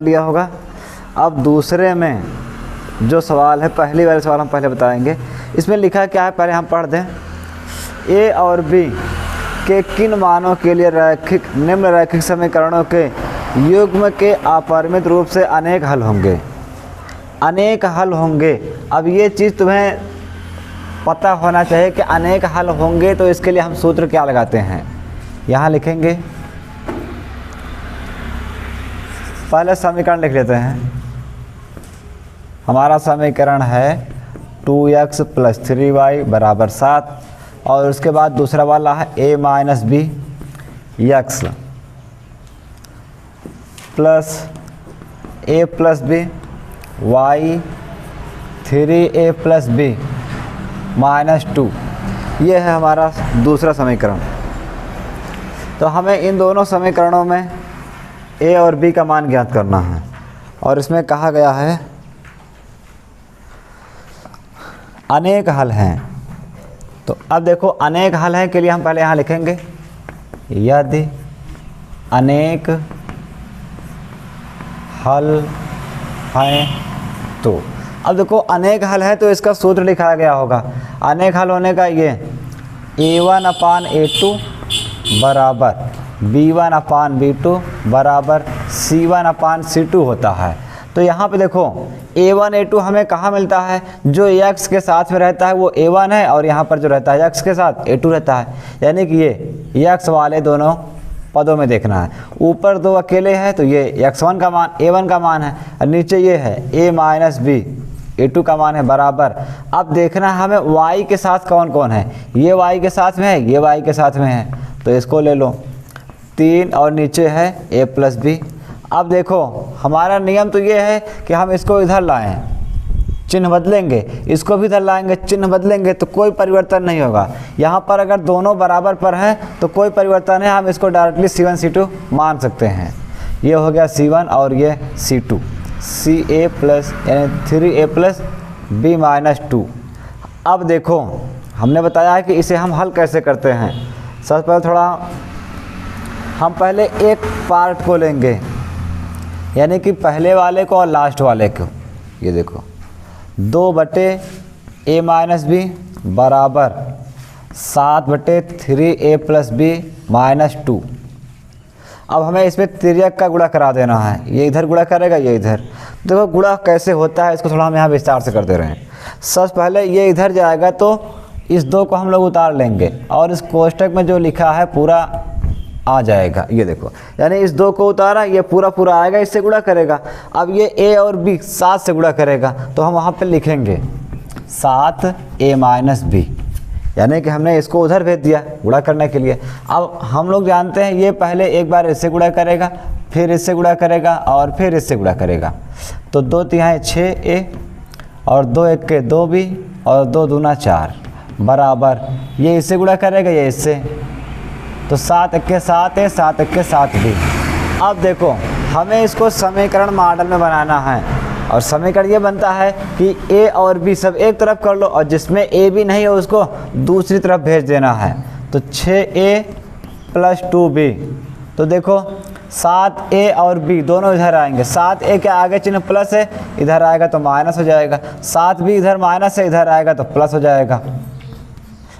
लिया होगा। अब दूसरे में जो सवाल है, पहली वाले सवाल हम पहले बताएंगे। इसमें लिखा क्या है पहले हम पढ़ दें। ए और बी के किन मानों के लिए निम्न रैखिक समीकरणों के युग्म के अपरिमित रूप से अनेक हल होंगे। अनेक हल होंगे। अब ये चीज़ तुम्हें पता होना चाहिए कि अनेक हल होंगे, तो इसके लिए हम सूत्र क्या लगाते हैं। यहाँ लिखेंगे, पहले समीकरण लिख लेते हैं। हमारा समीकरण है 2x + 3y = 7 और उसके बाद दूसरा वाला है a - b x plus a + b y 3a + b -2। ये है हमारा दूसरा समीकरण। तो हमें इन दोनों समीकरणों में a और b का मान ज्ञात करना है और इसमें कहा गया है अनेक हल हैं। तो अब देखो, अनेक हल हैं के लिए हम पहले यहाँ लिखेंगे, यदि अनेक हल हैं तो। अब देखो, अनेक हल है तो इसका सूत्र लिखा गया होगा। अनेक हल होने का ये a1/a2 बराबर b1/b2 बराबर c1/c2 होता है। तो यहाँ पे देखो, a1 a2 हमें कहाँ मिलता है, जो x के साथ में रहता है वो a1 है और यहाँ पर जो रहता है x के साथ a2 रहता है। यानी कि ये x वाले दोनों पदों में देखना है। ऊपर दो अकेले हैं तो ये x1 का मान a1 का मान है और नीचे ये है a - b a2 का मान है बराबर। अब देखना है हमें y के साथ कौन कौन है। ये y के साथ में है, ये y के साथ में है, तो इसको ले लो 3 और नीचे है a + b। अब देखो, हमारा नियम तो ये है कि हम इसको इधर लाएं, चिन्ह बदलेंगे, इसको भी इधर लाएंगे, चिन्ह बदलेंगे, तो कोई परिवर्तन नहीं होगा। यहाँ पर अगर दोनों बराबर पर हैं तो कोई परिवर्तन है, हम इसको डायरेक्टली c1 c2 मान सकते हैं। ये हो गया c1 और ये c2, ca प्लस यानी 3a + b -2। अब देखो, हमने बताया है कि इसे हम हल कैसे करते हैं। सबसे पहले थोड़ा हम पहले एक पार्ट को लेंगे, यानी कि पहले वाले को और लास्ट वाले को। ये देखो, 2/a - b बराबर 7/3a + b -2। अब हमें इसमें तिर्यक का गुणा करा देना है। ये इधर गुणा करेगा, ये इधर। देखो गुणा कैसे होता है, इसको थोड़ा हम यहाँ विस्तार से कर दे रहे हैं। सबसे पहले ये इधर जाएगा तो इस 2 को हम लोग उतार लेंगे और इस कोष्टक में जो लिखा है पूरा आ जाएगा। ये देखो, यानी इस 2 को उतारा, ये पूरा आएगा, इससे गुणा करेगा। अब ये a और b 7 से गुणा करेगा, तो हम वहाँ पे लिखेंगे 7a - b, यानी कि हमने इसको उधर भेज दिया गुणा करने के लिए। अब हम लोग जानते हैं ये पहले एक बार इससे गुणा करेगा, फिर इससे गुणा करेगा और फिर इससे गुणा करेगा। तो 2 × 3 = 6a और 2 × 1 = 2b और 2 दूना 4 बराबर, ये इससे गुणा करेगा, ये इससे, तो 7 × 1 = 7a, 7 × 1 = 7b। अब देखो, हमें इसको समीकरण मॉडल में बनाना है और समीकरण ये बनता है कि a और b सब एक तरफ कर लो और जिसमें a b नहीं है उसको दूसरी तरफ भेज देना है। तो 6a + 2b, तो देखो 7a और b दोनों इधर आएंगे। 7a के आगे चिन्ह प्लस है, इधर आएगा तो माइनस हो जाएगा। 7b इधर माइनस है, इधर आएगा तो प्लस हो जाएगा।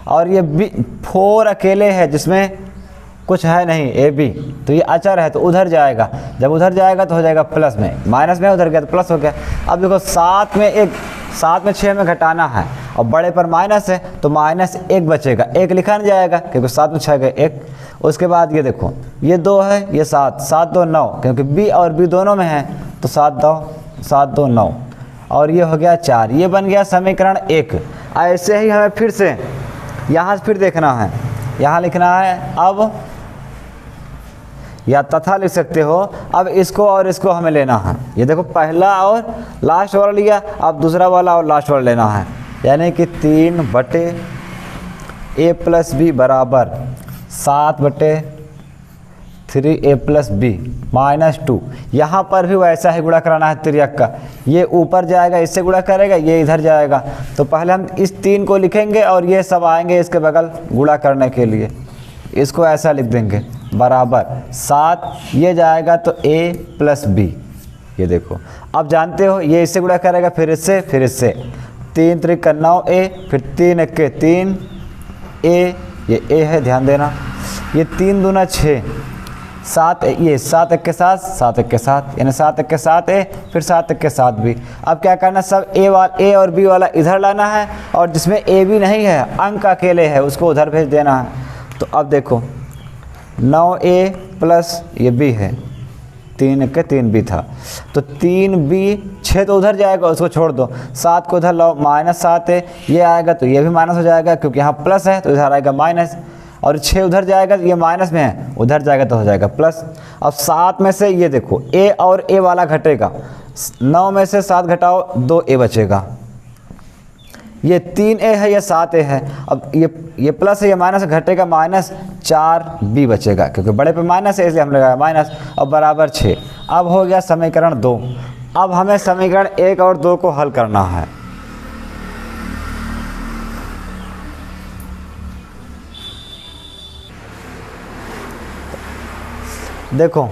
और ये b 4 अकेले है जिसमें कुछ है नहीं ए बी, तो ये अचर है तो उधर जाएगा। जब उधर जाएगा तो हो जाएगा प्लस में, माइनस में उधर गया तो प्लस हो गया। अब देखो 7 में 6 में घटाना है और बड़े पर माइनस है तो -1 बचेगा, 1 लिखा नहीं जाएगा क्योंकि 7 में 6 गए 1। उसके बाद ये देखो, ये 2 है, ये 7, 7 2 9, क्योंकि b और b दोनों में है तो 7 2 9 और ये हो गया 4। ये बन गया समीकरण 1। ऐसे ही हमें फिर से यहाँ से फिर देखना है, यहाँ लिखना है अब, या तथा लिख सकते हो। अब इसको और इसको हमें लेना है। ये देखो, पहला और लास्ट वाला लिया, अब दूसरा वाला और लास्ट वाला लेना है, यानी कि 3/a + b बराबर 7/3a + b -2। यहाँ पर भी वैसा ही गुणा कराना है तिर्यक का। ये ऊपर जाएगा, इससे गुणा करेगा, ये इधर जाएगा। तो पहले हम इस 3 को लिखेंगे और ये सब आएंगे इसके बगल गुणा करने के लिए। इसको ऐसा लिख देंगे बराबर 7, ये जाएगा तो a + b ये देखो, अब जानते हो ये इससे गुणा करेगा, फिर इससे, फिर इससे। 3 त्रिक 9a, फिर 3 एक्के 3a, ये a है ध्यान देना। ये 3 दूना 6, 7 ये 7 एक के साथ, 7 एक के साथ, यानी 7 एक के साथ a, फिर 7 एक के साथ b। अब क्या करना, सब a और b वाला इधर लाना है, और जिसमें a भी नहीं है, अंक अकेले है, उसको उधर भेज देना है। तो अब देखो 9a प्लस ये b है, 3 एक के 3b था, तो 3b 6 तो उधर जाएगा, उसको छोड़ दो, 7 को उधर लाओ, -7 है, ये आएगा तो ये भी माइनस हो जाएगा, क्योंकि यहाँ प्लस है तो इधर आएगा माइनस, और 6 उधर जाएगा, ये माइनस में है, उधर जाएगा तो हो जाएगा प्लस। अब 7 में से ये देखो a और a वाला घटेगा, 9 में से 7 घटाओ, 2a बचेगा। ये 3a है, ये 7a है। अब ये प्लस है, ये माइनस घटेगा, -4b बचेगा, क्योंकि बड़े पे माइनस है इसलिए हम लगाया माइनस। अब बराबर 6। अब हो गया समीकरण 2। अब हमें समीकरण 1 और 2 को हल करना है। देखो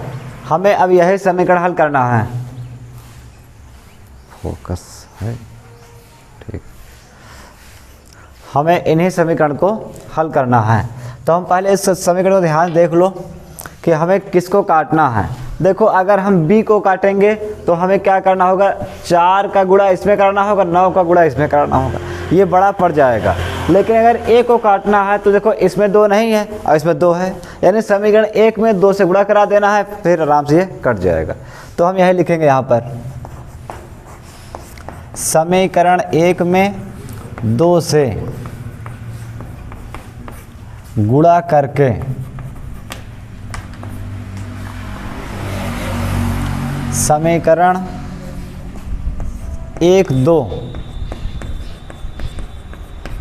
हमें अब यही समीकरण हल करना है। फोकस है, ठीक। हमें इन्हीं समीकरण को हल करना है। तो हम पहले इस समीकरण को ध्यान देख लो कि हमें किसको काटना है। देखो अगर हम b को काटेंगे तो हमें क्या करना होगा, 4 का गुणा इसमें करना होगा, 9 का गुणा इसमें करना होगा, ये बड़ा पड़ जाएगा। लेकिन अगर a को काटना है तो देखो इसमें 2 नहीं है और इसमें 2 है, यानी समीकरण 1 में 2 से गुणा करा देना है, फिर आराम से ये कट जाएगा। तो हम यही लिखेंगे यहाँ पर, समीकरण 1 में 2 से गुणा करके समीकरण 1, 2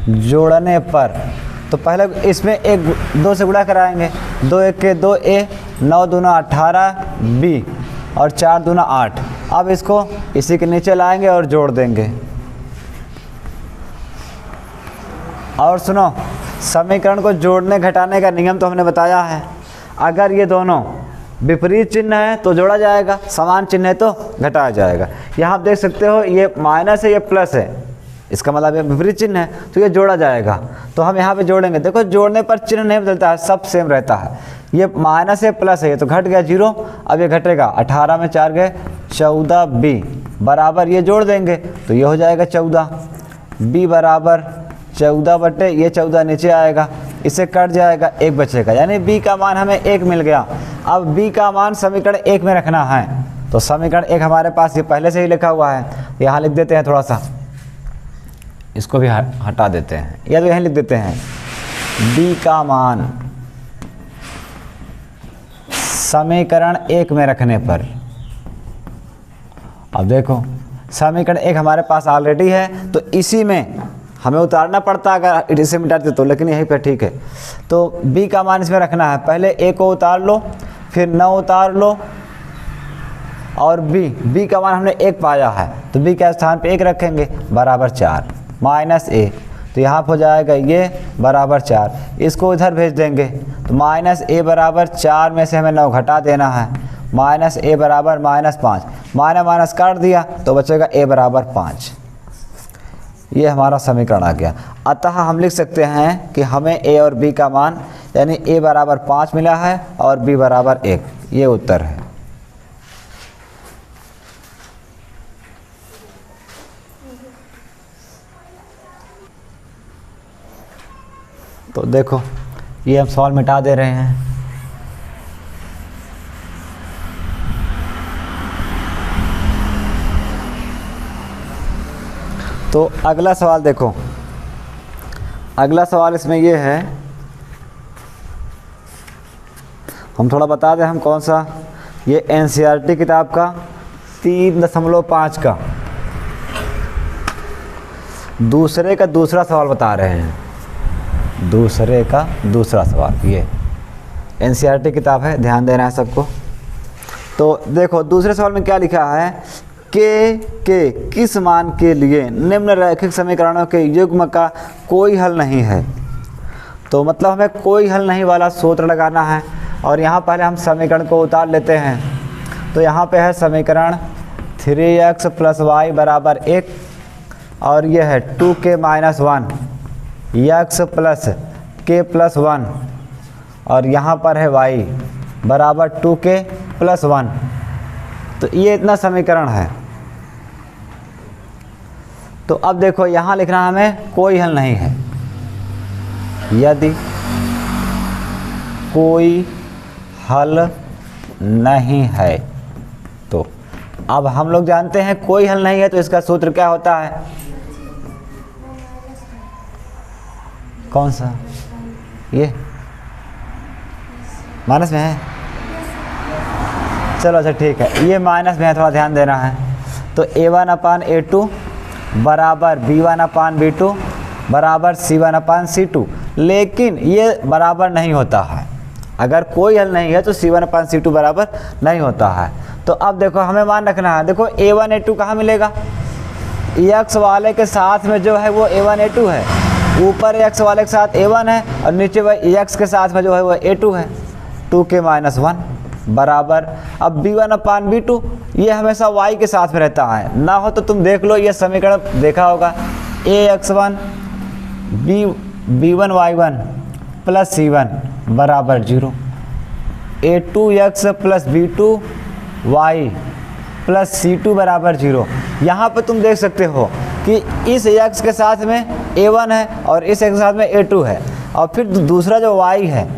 जोड़ने पर, तो पहले इसमें 1 2 से गुणा कराएंगे, 2 1 के 2a, 9 दूना 18b और 4 दूना 8। अब इसको इसी के नीचे लाएंगे और जोड़ देंगे। और सुनो, समीकरण को जोड़ने घटाने का नियम तो हमने बताया है। अगर ये दोनों विपरीत चिन्ह है तो जोड़ा जाएगा, समान चिन्ह है तो घटाया जाएगा। यहाँ आप देख सकते हो ये माइनस है, ये प्लस है, इसका मतलब ये विपरीत चिन्ह है तो ये जोड़ा जाएगा। तो हम यहाँ पे जोड़ेंगे। देखो जोड़ने पर चिन्ह नहीं बदलता है, सब सेम रहता है। ये माइनस है, प्लस है, ये तो घट गया 0, अब ये घटेगा, 18 में 4 गए 14b बराबर, ये जोड़ देंगे तो ये हो जाएगा 14। b बराबर 14 बटे ये 14 नीचे आएगा, इसे कट जाएगा, 1 बचेगा, यानी b का मान हमें 1 मिल गया। अब b का मान समीकरण 1 में रखना है। तो समीकरण 1 हमारे पास ये पहले से ही लिखा हुआ है, यहाँ लिख देते हैं, थोड़ा सा इसको भी हटा देते हैं, या तो यहीं लिख देते हैं, b का मान समीकरण 1 में रखने पर। अब देखो समीकरण 1 हमारे पास ऑलरेडी है, तो इसी में हमें उतारना पड़ता अगर इसे मिटा देते तो, लेकिन यहीं पे ठीक है। तो b का मान इसमें रखना है, पहले a को उतार लो, फिर 9 उतार लो, और b का मान हमने 1 पाया है तो b के स्थान पे 1 रखेंगे, बराबर 4 माइनस a, तो यहाँ हो जाएगा ये बराबर 4, इसको इधर भेज देंगे तो माइनस a बराबर 4 में से हमें 9 घटा देना है, माइनस a बराबर -5, माइनस माइनस काट दिया तो बचेगा a बराबर 5। ये हमारा समीकरण आ गया। अतः हम लिख सकते हैं कि हमें a और b का मान, यानी a बराबर 5 मिला है और b बराबर 1, ये उत्तर है। तो देखो ये हम सवाल मिटा दे रहे हैं। तो अगला सवाल देखो, अगला सवाल इसमें ये है, हम थोड़ा बता दें हम कौन सा, ये NCERT किताब का 3.5 का दूसरे का दूसरा सवाल बता रहे हैं। दूसरे का दूसरा सवाल, ये NCERT किताब है, ध्यान देना है सबको। तो देखो दूसरे सवाल में क्या लिखा है, के किस मान के लिए निम्न रैखिक समीकरणों के युग्म का कोई हल नहीं है। तो मतलब हमें कोई हल नहीं वाला सूत्र लगाना है, और यहाँ पहले हम समीकरण को उतार लेते हैं। तो यहाँ पे है समीकरण 3x प्लस वाई बराबर 1 और ये है 2k minus 1 x plus k plus 1 और यहाँ पर है y बराबर 2k प्लस 1। तो ये इतना समीकरण है। तो अब देखो यहाँ लिखना हमें कोई हल नहीं है। यदि कोई हल नहीं है तो अब हम लोग जानते हैं कोई हल नहीं है तो इसका सूत्र क्या होता है? कौन सा? ये माइनस में है। चलो अच्छा ठीक है, ये माइनस में है, थोड़ा ध्यान देना है। तो a1/a2 बराबर b1/b2 बराबर c1/c2, लेकिन ये बराबर नहीं होता है। अगर कोई हल नहीं है तो c1/c2 बराबर नहीं होता है। तो अब देखो हमें मान रखना है, देखो a1 a2 कहाँ मिलेगा? x वाले के साथ में जो है वो a1 a2 है, ऊपर x वाले के साथ a1 है और नीचे वह x के साथ में जो है वो a2 है, 2k माइनस 1 बराबर। अब b1/b2 ये हमेशा y के साथ में रहता है, ना हो तो तुम देख लो, ये समीकरण देखा होगा, ax1 b1 y1 plus c1 बराबर 0, a2x plus b2 y plus c2 बराबर 0। यहाँ पर तुम देख सकते हो कि इस x के साथ में a1 है और इस x के साथ में a2 है, और फिर दूसरा जो y है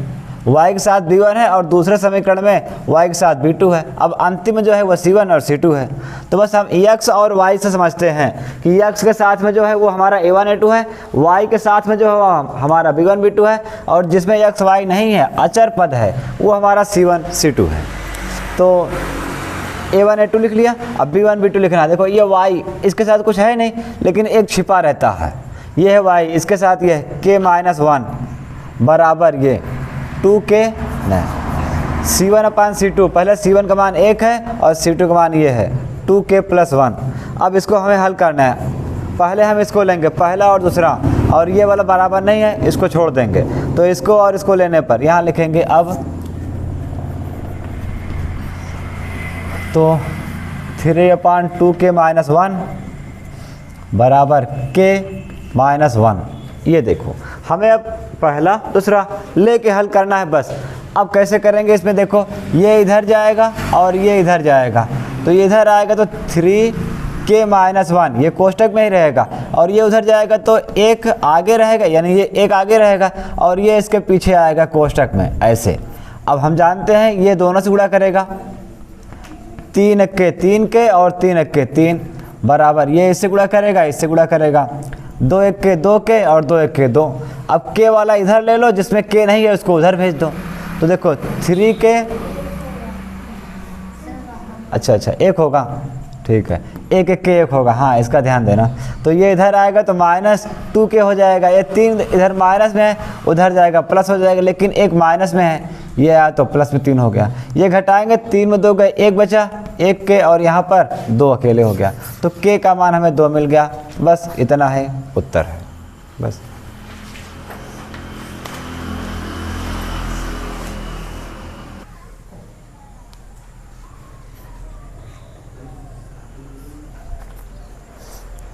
y के साथ b1 है और दूसरे समीकरण में y के साथ b2 है। अब अंतिम में जो है वह c1 और c2 है। तो बस हम x और y से समझते हैं कि x के साथ में जो है वो हमारा a1 a2 है, y के साथ में जो है वो हमारा b1 b2 है, और जिसमें x y नहीं है, अचर पद है, वो हमारा c1 c2 है। तो a1 a2 लिख लिया। अब b1 b2 लिखना है। देखो ये y इसके साथ कुछ है नहीं, लेकिन एक छिपा रहता है, ये है y, इसके साथ ये k माइनस 1 बराबर ये 2k नहीं c1/c2। पहले c1 का मान 1 है और c2 का मान ये है 2k प्लस 1। अब इसको हमें हल करना है। पहले हम इसको लेंगे, पहला और दूसरा, और ये वाला बराबर नहीं है, इसको छोड़ देंगे। तो इसको और इसको लेने पर यहाँ लिखेंगे अब तो 3/2k माइनस 1 बराबर k माइनस 1। ये देखो हमें अब पहला दूसरा लेके हल करना है बस। अब कैसे करेंगे इसमें? देखो ये इधर जाएगा और ये इधर जाएगा, तो ये इधर आएगा तो 3k माइनस 1 ये कोष्टक में ही रहेगा, और ये उधर जाएगा तो एक आगे रहेगा, यानी ये एक आगे रहेगा और ये इसके पीछे आएगा कोष्टक में, ऐसे। अब हम जानते हैं ये दोनों से गुणा करेगा, 3k 3k और 3k 3 बराबर, ये इससे गुणा करेगा, इससे गुणा करेगा, 2k 2k और 2k 2। अब k वाला इधर ले लो, जिसमें k नहीं है उसको उधर भेज दो। तो देखो 3k अच्छा एक होगा, ठीक है, एक k 1 होगा, हाँ इसका ध्यान देना। तो ये इधर आएगा तो माइनस 2k हो जाएगा, ये 3 इधर माइनस में है, उधर जाएगा प्लस हो जाएगा, लेकिन एक माइनस में है, ये आया तो प्लस में 3 हो गया। ये घटाएंगे, 3 में 2 गए, 1 बचा, 1k और यहाँ पर 2 अकेले हो गया, तो k का मान हमें 2 मिल गया। बस इतना है उत्तर है, बस।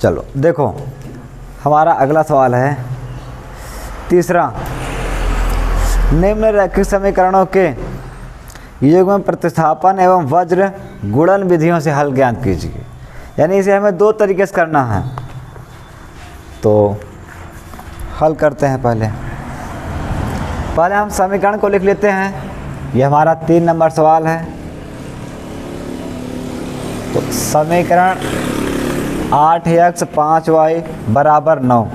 चलो देखो हमारा अगला सवाल है तीसरा, निम्नलिखित समीकरणों के युग्म प्रतिस्थापन एवं वज्र गुणन विधियों से हल ज्ञात कीजिए। यानी इसे हमें 2 तरीके से करना है, तो हल करते हैं। पहले हम समीकरण को लिख लेते हैं। यह हमारा 3 नंबर सवाल है। तो समीकरण 8x 5y बराबर 9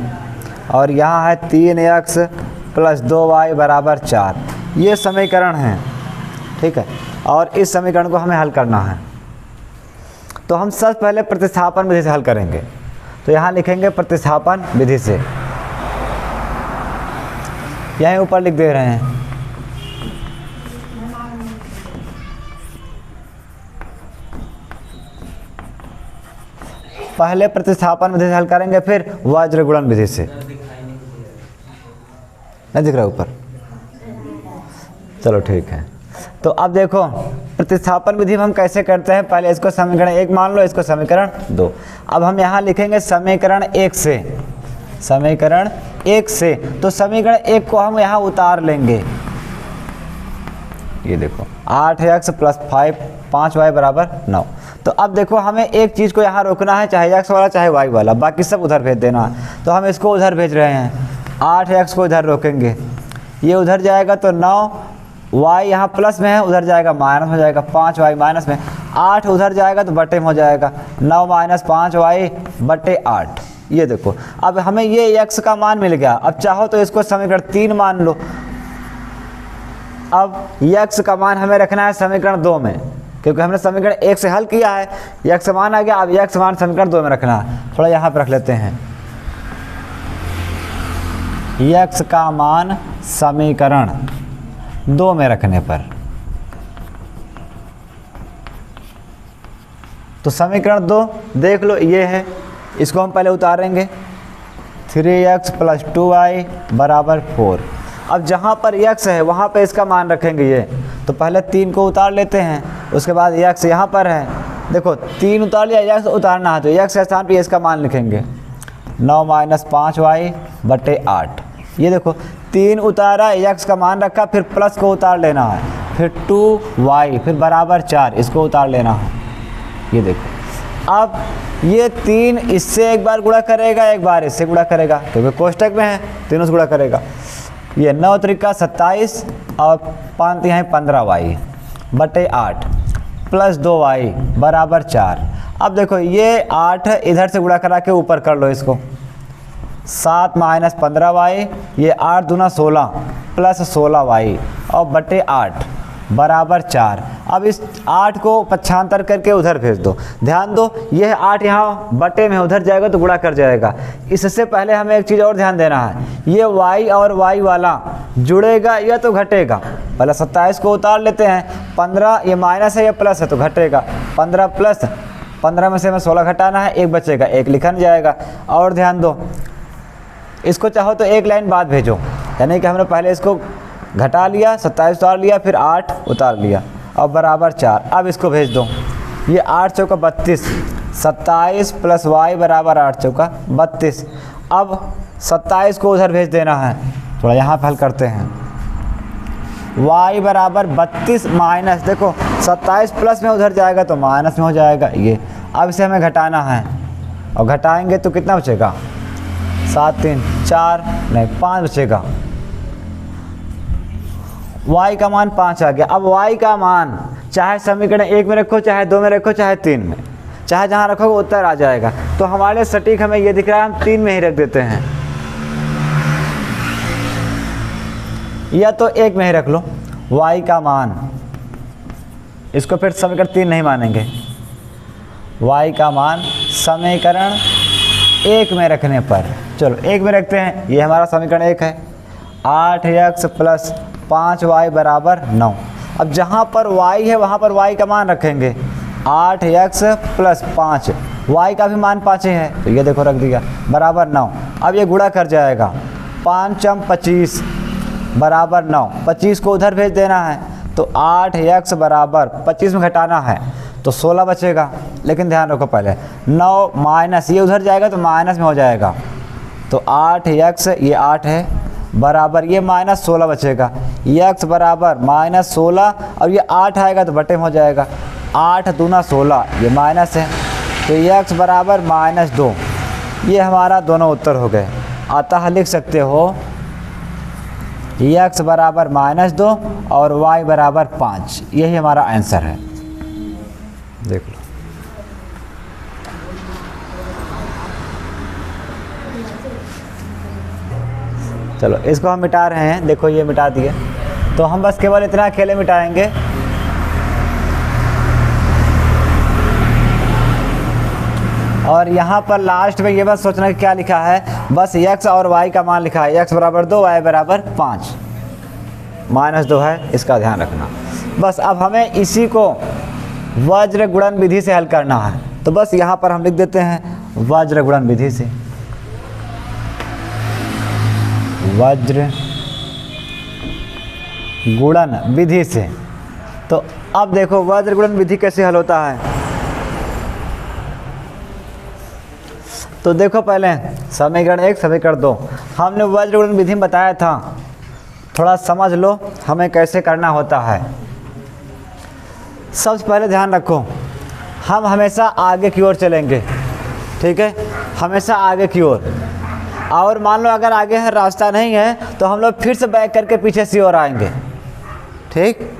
और यहाँ है 3x प्लस 2y बराबर 4। ये समीकरण है, ठीक है, और इस समीकरण को हमें हल करना है। तो हम सबसे पहले प्रतिस्थापन विधि से हल करेंगे। तो यहाँ लिखेंगे प्रतिस्थापन विधि से, यहीं ऊपर लिख दे रहे हैं। पहले प्रतिस्थापन विधि से हल करेंगे, फिर वज्र गुणन विधि से। नहीं दिख रहा ऊपर? चलो ठीक है। तो अब देखो प्रतिस्थापन विधि में हम कैसे करते हैं, पहले इसको समीकरण 1 मान लो, इसको समीकरण 2। अब हम यहाँ लिखेंगे समीकरण 1 से, समीकरण 1 से, तो समीकरण 1 को हम यहाँ उतार लेंगे। ये देखो 8x + 5y बराबर 9। तो अब देखो हमें एक चीज़ को यहाँ रोकना है, चाहे x वाला चाहे y वाला, बाकी सब उधर भेज देना है। तो हम इसको उधर भेज रहे हैं, 8x को इधर रोकेंगे, ये उधर जाएगा तो 9, y यहाँ प्लस में है, उधर जाएगा माइनस हो जाएगा, 5y माइनस में, 8 उधर जाएगा तो बटे में हो जाएगा, 9 - 5y बटे 8। ये देखो अब हमें ये x का मान मिल गया। अब चाहो तो इसको समीकरण 3 मान लो। अब x का मान हमें रखना है समीकरण 2 में, क्योंकि हमने समीकरण 1 से हल किया है, x मान आ गया। अब x मान समीकरण 2 में रखना है। थोड़ा यहाँ पर रख लेते हैं, x का मान समीकरण 2 में रखने पर, तो समीकरण 2 देख लो ये है, इसको हम पहले उतारेंगे, 3x + 2y बराबर 4। अब जहाँ पर x है वहाँ पे इसका मान रखेंगे ये, तो पहले 3 को उतार लेते हैं, उसके बाद x यहाँ पर है, देखो 3 उतार लिया, x उतारना है तो x के स्थान पे इसका मान लिखेंगे, 9 - 5y बटे 8। ये देखो 3 उतारा, x का मान रखा, फिर प्लस को उतार लेना है, फिर 2y, फिर बराबर 4, इसको उतार लेना है। ये देखो अब ये 3 इससे एक बार गुणा करेगा, एक बार इससे गुणा करेगा, क्योंकि कोष्टक में है, तीनों से गुणा करेगा। ये 9 त्रिका 27 और 5 यहाँ 15y बटे 8 प्लस 2y बराबर 4। अब देखो ये 8 इधर से गुणा करा के ऊपर कर लो इसको, 7 - 15y, ये 8 दूना 16 प्लस 16y और बटे 8 बराबर 4। अब इस 8 को पक्षांतर करके उधर भेज दो। ध्यान दो यह 8 यहाँ बटे में उधर जाएगा तो गुणा कर जाएगा। इससे पहले हमें एक चीज़ और ध्यान देना है, ये y और y वाला जुड़ेगा या तो घटेगा। पहले 27 को उतार लेते हैं, 15 ये माइनस है, ये प्लस है तो घटेगा, 15 प्लस 15 में से हमें 16 घटाना है, 1 बचेगा, 1 लिखा नहीं जाएगा। और ध्यान दो इसको चाहो तो एक लाइन बाद भेजो, यानी कि हमने पहले इसको घटा लिया, 27 उतार लिया, फिर 8 उतार लिया और बराबर 4। अब इसको भेज दो, ये 8 चौका 32, 27 + y बराबर 8 चौका 32। अब 27 को उधर भेज देना है, थोड़ा यहाँ पर हल करते हैं, y बराबर 32 माइनस, देखो 27 प्लस में उधर जाएगा तो माइनस में हो जाएगा ये। अब इसे हमें घटाना है और घटाएंगे तो कितना बचेगा, 7 3 4 नहीं 5 बचेगा, y का मान 5 आ गया। अब y का मान चाहे समीकरण 1 में रखो, चाहे 2 में रखो, चाहे 3 में, चाहे जहाँ रखोगे उत्तर आ जाएगा। तो हमारे सटीक हमें ये दिख रहा है, हम 3 में ही रख देते हैं, या तो 1 में ही रख लो y का मान, इसको फिर समीकरण 3 नहीं मानेंगे, y का मान समीकरण 1 में रखने पर, चलो 1 में रखते हैं, ये हमारा समीकरण 1 है, 8x + 5y बराबर 9। अब जहाँ पर y है वहाँ पर y का मान रखेंगे, 8x + 5, y का भी मान 5 ही है तो ये देखो रख दिया बराबर 9। अब ये गुणा कर जाएगा, 5 × 25 बराबर 9, 25 को उधर भेज देना है तो 8x बराबर 25 में घटाना है तो 16 बचेगा। लेकिन ध्यान रखो पहले 9 माइनस, ये उधर जाएगा तो माइनस में हो जाएगा, तो 8x ये 8 है बराबर ये माइनस 16 बचेगा, x बराबर -16 और ये 8 आएगा तो बटे में हो जाएगा, 8 दूना 16 ये माइनस है तो x बराबर -2। ये हमारा दोनों उत्तर हो गए। अतः लिख सकते हो x बराबर -2 और y बराबर 5, यही हमारा आंसर है। देख लो चलो इसको हम मिटा रहे हैं, देखो ये मिटा दिए, तो हम बस केवल इतना अकेले मिटाएंगे, और यहाँ पर लास्ट में ये बस सोचना कि क्या लिखा है, बस x और y का मान लिखा है, x बराबर 2 y बराबर 5, -2 है, इसका ध्यान रखना। बस अब हमें इसी को वज्र गुणन विधि से हल करना है, तो बस यहाँ पर हम लिख देते हैं वज्र गुणन विधि से, वज्र गुणन विधि से। तो अब देखो वज्र गुणन विधि कैसे हल होता है। तो देखो पहले समीकरण 1 समीकरण 2 हमने वज्र गुणन विधि में बताया था, थोड़ा समझ लो हमें कैसे करना होता है। सबसे पहले ध्यान रखो, हम हमेशा आगे की ओर चलेंगे, ठीक है, हमेशा आगे की ओर। और मान लो अगर आगे है रास्ता नहीं है तो हम लोग फिर से बैक करके पीछे से ओर आएंगे, ठीक।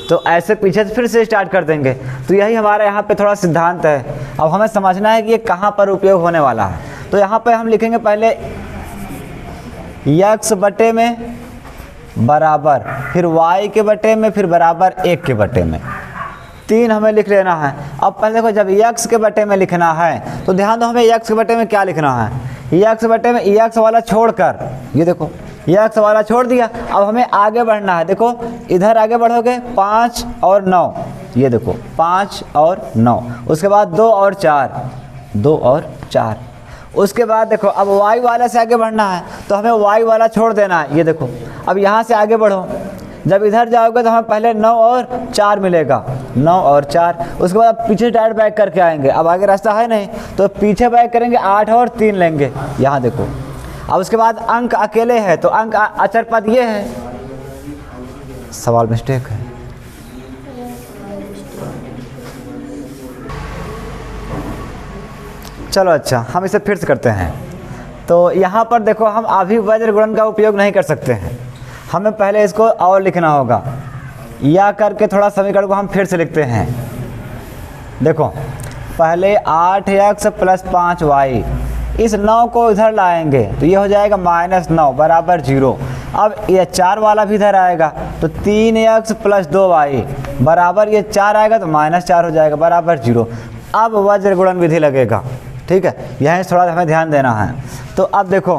तो ऐसे पीछे से फिर से स्टार्ट कर देंगे। तो यही हमारा यहाँ पे थोड़ा सिद्धांत है। अब हमें समझना है कि ये कहाँ पर उपयोग होने वाला है। तो यहाँ पे हम लिखेंगे पहले x बटे में बराबर, फिर y के बटे में, फिर बराबर 1 के बटे में, 3 हमें लिख लेना है। अब पहले देखो जब x के बटे में लिखना है तो ध्यान दो हमें x के बटे में क्या लिखना है। x बटे में x वाला छोड़कर, ये देखो x वाला छोड़ दिया। अब हमें आगे बढ़ना है। देखो इधर आगे बढ़ोगे 5 और 9, ये देखो 5 और 9, उसके बाद 2 और 4, 2 और 4। उसके बाद देखो अब y वाला से आगे बढ़ना है तो हमें y वाला छोड़ देना है। ये देखो अब यहाँ से आगे बढ़ो, जब इधर जाओगे तो हमें पहले 9 और 4 मिलेगा, 9 और 4। उसके बाद पीछे डायरेक्ट बैक करके आएंगे। अब आगे रास्ता है नहीं तो पीछे बैक करेंगे, 8 और 3 लेंगे, यहाँ देखो। अब उसके बाद अंक अकेले है तो अंक अचर पद ये है, सवाल मिस्टेक है। चलो अच्छा हम इसे फिर से करते हैं। तो यहाँ पर देखो हम अभी वज्र गुणन का उपयोग नहीं कर सकते हैं, हमें पहले इसको और लिखना होगा। या करके थोड़ा समीकरण को हम फिर से लिखते हैं। देखो पहले 8x + 5y, इस 9 को इधर लाएंगे तो ये हो जाएगा -9 बराबर 0। अब ये 4 वाला भी इधर आएगा तो 3x + 2y बराबर ये 4 आएगा तो -4 हो जाएगा बराबर 0। अब वज्र गुणन विधि लगेगा, ठीक है, यहीं थोड़ा हमें ध्यान देना है। तो अब देखो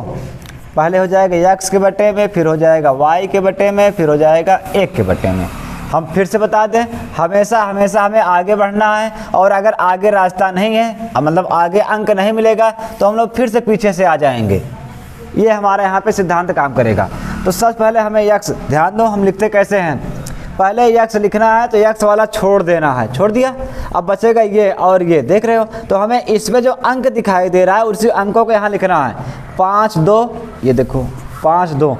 पहले हो जाएगा x के बटे में, फिर हो जाएगा y के बटे में, फिर हो जाएगा 1 के बटे में। हम फिर से बता दें हमेशा हमेशा हमें आगे बढ़ना है, और अगर आगे रास्ता नहीं है मतलब आगे अंक नहीं मिलेगा तो हम लोग फिर से पीछे से आ जाएंगे। ये हमारे यहाँ पे सिद्धांत काम करेगा। तो सबसे पहले हमें x, ध्यान दो हम लिखते कैसे हैं, पहले x लिखना है तो x वाला छोड़ देना है, छोड़ दिया। अब बचेगा ये और ये, देख रहे हो। तो हमें इसमें जो अंक दिखाई दे रहा है उसी अंकों को यहाँ लिखना है। 5 2, ये देखो 5 2,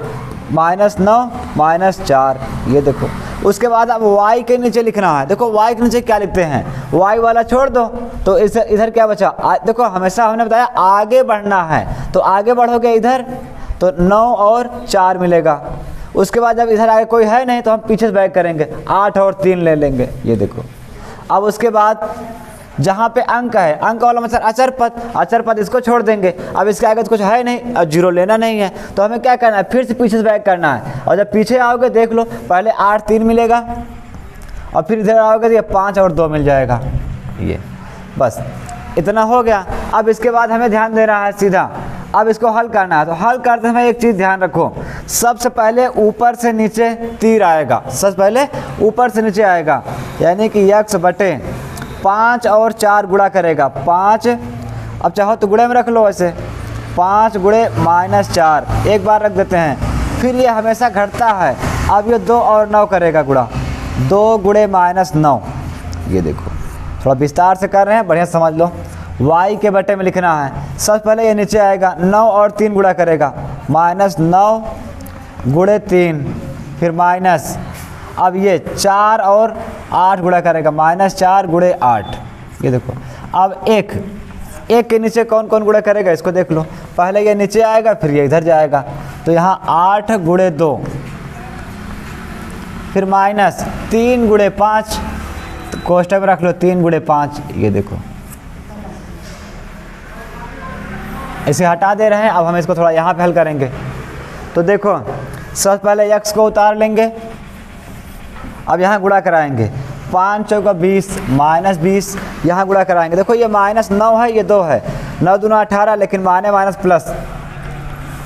-9 -4, ये देखो। उसके बाद अब y के नीचे लिखना है। देखो y के नीचे क्या लिखते हैं, y वाला छोड़ दो तो इधर क्या बचा। देखो हमेशा हमने बताया आगे बढ़ना है, तो आगे बढ़ोगे इधर तो 9 और 4 मिलेगा। उसके बाद जब इधर आगे कोई है नहीं तो हम पीछे से बैक करेंगे, 8 और 3 ले लेंगे, ये देखो। अब उसके बाद जहाँ पे अंक है, अंक वाला मतलब अचर पद इसको छोड़ देंगे। अब इसके आगे तो कुछ है नहीं और 0 लेना नहीं है तो हमें क्या करना है, फिर से पीछे से बैक करना है। और जब पीछे आओगे देख लो पहले 8 3 मिलेगा और फिर इधर आओगे तो ये 5 और 2 मिल जाएगा, ये बस इतना हो गया। अब इसके बाद हमें ध्यान देना है सीधा, अब इसको हल करना है। तो हल करते समय एक चीज़ ध्यान रखो, सबसे पहले ऊपर से नीचे तीर आएगा, सबसे पहले ऊपर से नीचे आएगा, यानी कि x बटे 5 और 4 गुणा करेगा 5। अब चाहो तो गुणे में रख लो, ऐसे 5 गुणे -4 एक बार रख देते हैं। फिर ये हमेशा घटता है, अब ये 2 और 9 करेगा गुणा, 2 गुणे -9, ये देखो थोड़ा विस्तार से कर रहे हैं, बढ़िया समझ लो। y के बटे में लिखना है, सबसे पहले ये नीचे आएगा 9 और 3 गुणा करेगा, -9 गुणे 3, फिर माइनस, अब ये 4 और 8 गुणा करेगा, -4 गुणे 8, ये देखो। अब एक के नीचे कौन कौन गुणा करेगा इसको देख लो, पहले ये नीचे आएगा फिर ये इधर जाएगा, तो यहाँ 8 गुणे 2, फिर माइनस 3 गुणे 5, तो कोष्टक में रख लो 3 गुणे 5, ये देखो। इसे हटा दे रहे हैं, अब हम इसको थोड़ा यहाँ पे हल करेंगे। तो देखो सबसे पहले x को उतार लेंगे, अब यहाँ गुणा कराएंगे, 5 चौका 20 -20, यहाँ गुणा कराएंगे। देखो ये -9 है, ये 2 है, 9 दूना 18, लेकिन माइनस प्लस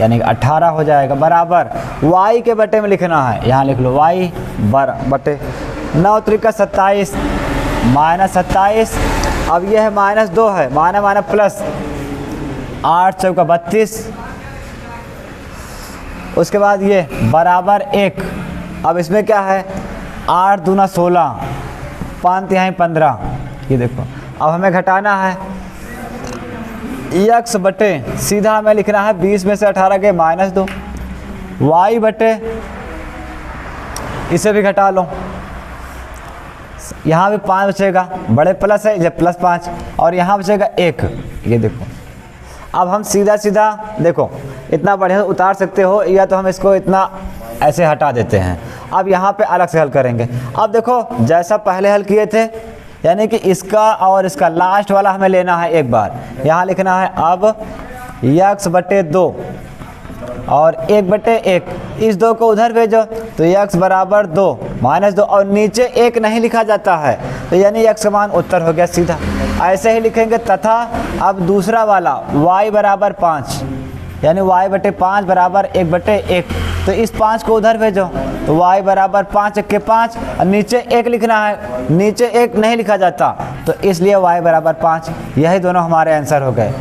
यानी कि 18 हो जाएगा बराबर y के बटे में लिखना है, यहाँ लिख लो y बटे 9 त्रिका 27 -27। अब ये है -2 है, माइनस प्लस 8 चौका 32, उसके बाद ये बराबर 1। अब इसमें क्या है, 8 दूना 16 5 तिहाई 15, ये देखो। अब हमें घटाना है x बटे, सीधा हमें लिखना है 20 में से 18 के -2, y बटे, इसे भी घटा लो, यहाँ भी 5 बचेगा, बड़े प्लस है ये +5, और यहाँ बचेगा 1, ये देखो। अब हम सीधा सीधा देखो इतना बढ़िया उतार सकते हो, या तो हम इसको इतना ऐसे हटा देते हैं। अब यहाँ पे अलग से हल करेंगे। अब देखो जैसा पहले हल किए थे, यानी कि इसका और इसका लास्ट वाला हमें लेना है एक बार। यहाँ लिखना है अब x बटे 2 और 1 बटे 1, इस 2 को उधर भेजो तो x बराबर 2 -2, और नीचे 1 नहीं लिखा जाता है, तो यानी x समान उत्तर हो गया सीधा। ऐसे ही लिखेंगे। तथा अब दूसरा वाला y बराबर 5, यानी y बटे 5 बराबर 1 बटे 1, तो इस 5 को उधर भेजो तो y बराबर 5 के 5, और नीचे 1 लिखना है, नीचे 1 नहीं लिखा जाता, तो इसलिए y बराबर 5। यही दोनों हमारे आंसर हो गए।